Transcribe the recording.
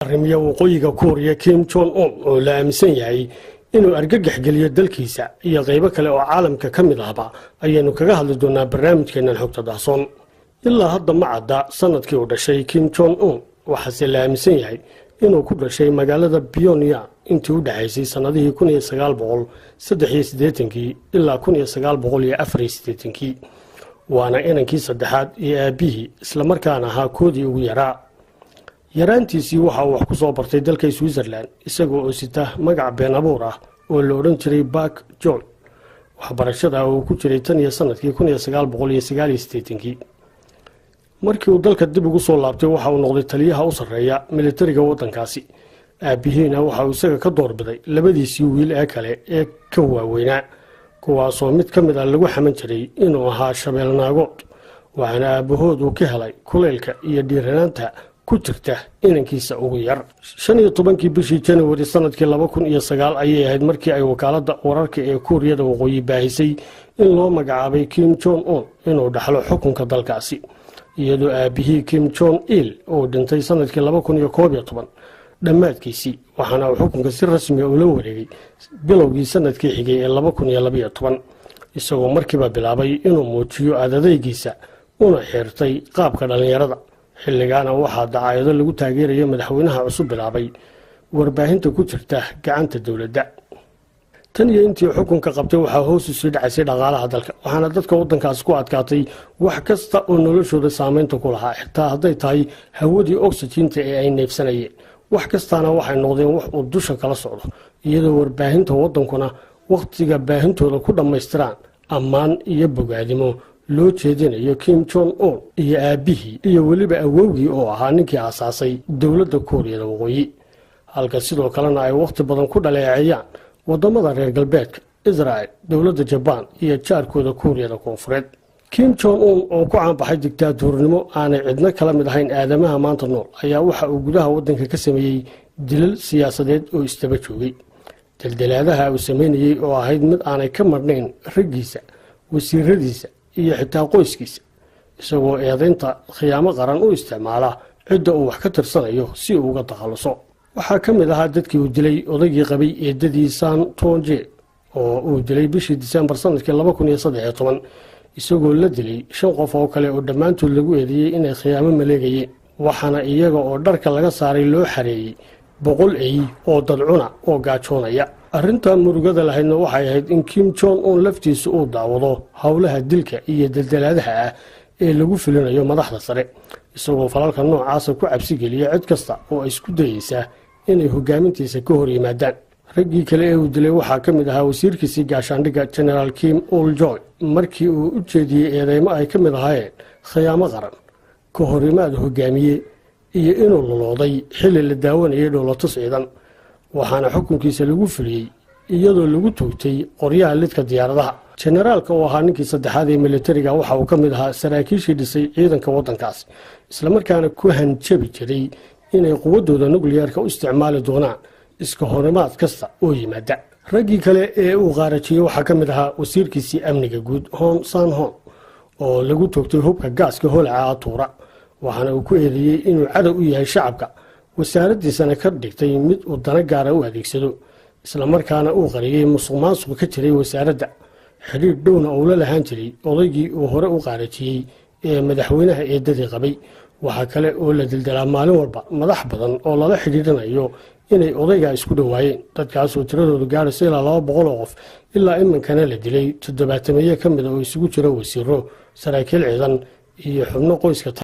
arrimiya waqooyiga Kuuriya Kim Jong Un oo la aaminsan yahay inuu argagax geliyo dalkiisa iyo qaybo kale oo caalamka ka mid ahba ayaynu kaga hadli doonaa barnaamijkeena xogta daahsoon. ilaa hadda ma cadda sanadkii uu dhashay Kim Jong Un waxaase la aaminsan yahay inuu ku dhashay magaalada Pyongyang intii u dhaxaysay sanadihii 1983 ilaa 1984 waana inankii saddexaad ee aabihii isla markaana ahaa koodii ugu yaraa. yaraantiisii waxa uu wax ku soo bartay dalka Switzerland isagoo oo sita magac been abuur ah oo la oran jiray Park John. waxbarashada uu ku jiray tan iyo sanadkii 1989 markii uu dalka dib ugu soo laabtay waxa uu noqday taliyaha u sarreeya militariga waddankaasi. aabihiina waxa uu isaga ka doorbiday labadiisii wiil ee kale ee ka waaweynaa kuwaasoo mid ka mid ah lagu xaman jiray inuu ahaa shabeelnaagood waxaana aabahood uu ka helay kuleylka iyo dhiiranaanta ku jirta inankiisa ugu yar. 15 bishii January sanadkii 2009 ayay ahayd markii ay wakaaladda wararka ee Kuuriyada Waqooyi baahisay in loo magacaabay Kim Jong Un inuu dhaxlo xukunka dalkaasi iyadoo aabihii Kim Jong Il oo dhintay sanadkii 2011 dhammaadkiisii waxaana uu xukunka si rasmi ah ula wareegay bilowgii sanadkii xigay ee 2012 isagoo markiiba bilaabay inuu muujiyo adadaygiisa una xirtay qaabka dhalinyarada. xilligaana waxaa dacaayado lagu taageerayo madaxweynaha cusub bilaabay warbaahinta ku jirta gacanta dowladda. tan iyo intii xukunka qabtay waxaa hoos u sii dhacaysay dhaqaalaha dalka waxaana dadka waddankaas ku adkaatay wax kasta oo noloshooda saameynta ku lahaa xitaa hadday tahay hawadii oxygen-ta ee ay neefsanayeen. wax kastaana waxay noqdeen wax uu dusha kala socdo iyadoo warbaahinta waddankuna wakhtiga baahintooda ku dhammaystiraan ammaan iyo bogaadimo loo jeedinayo Kim Jong Un iyo aabihii iyo weliba awowgii oo ahaa ninkii aasaasay dowladda Kuuriyada Waqooyi. halka sidoo kalena ay waqti badan ku dhaleeceeyaan wadamada reer galbeedka Israel, dowladda Japan iyo jaarkooda Kuuriyada Koonfureed. Kim Jong Un oo ku caanbaxay diktaatoornimo aanay cidna kala mid ahayn aadamaha maanta nool ayaa waxa uu gudaha waddanka ka sameeyey dilal siyaasadeed oo istaba joogay. daldalaadaha uu sameynayay oo ahayd mid aanay ka marnayn raggiisa, wasiiradiisa iyo xitaa qoyskiisa isagoo eedaynta khiyaamo qaran u isticmaala cidda uu wax ka tirsanayo si uu uga takhaluso. waxaa ka mid ahaa dadkii uu dilay odaygii qabay eedadii San Tonje oo uu dilay bishii Diseembar sanadkii 2013 isagoo la dilay 5 qof oo kale oo dhammaantood lagu eedeeyay inay khiyaamo maleegayeen waxaana iyaga oo dharka laga saaray loo xareeyay 100 ay oo dadcuna oo gaajoonaya. arrinta murugada lahaydna waxay ahayd in Kim Jong Un laftiisu uu daawado howlaha dilka iyo daldalaadaha ah ee lagu filinayo madaxda sare isagoo falalka noocaas ku cabsi geliya cid kasta oo isku dayaysa inay hogaamintiisa ka hor yimaadaan. raggii kale ee uu dilay waxaa ka mid ahaa wasiirkiisii gaashaandhigga General Kim Ul-joy markii uu u jeediyey eedeymo ay ka mid ahaayeen khiyaamo qaran, ka hor yimaad hogaamiye iyo inuu lolooday xilli la daawanayay dhowlatus ciidan. waxaana xukunkiisa lagu fuliyey iyadoo lagu toogtay qoryaha lidka diyaaradaha. generaalka oo ahaa ninkii saddexaad ee militariga waxa uu ka mid ahaa saraakiishii dhisay ciidanka waddankaas isla markaana ku hanjabi jiray inay quwaddooda nukliyeerka u isticmaali doonaan iska horimaad kasta oo yimaada. raggii kale ee uu qaarajiyey waxaa ka mid ahaa wasiirkiisii amniga guud Hon San-hon oo lagu toogtay hubka gaaska holaca tuura waxaana uu ku eedeeyey inuu cadow u yahay shacabka wasaaraddiisana ka dhigtay mid uu dana gaara u adeegsado isla markaana uu qariyey musuqmaasuq ka jiray wasaaradda xiriir dhowna uu la lahaan jiray odaygii uu hore u qaarajiyey ee madaxweynaha eedadii qabay. waxaa kale oo la dildalaa maalin walba madax badan oo lala xidhiidhanayo inay odayga isku dhawaayeen dadkaasoo tiradoodu gaaraysa ilaa 200 qof ilaa iminkana la dilay 70 ka mid oo isugu jira wasiiro, saraakiil ciidan iyo xubno qoyska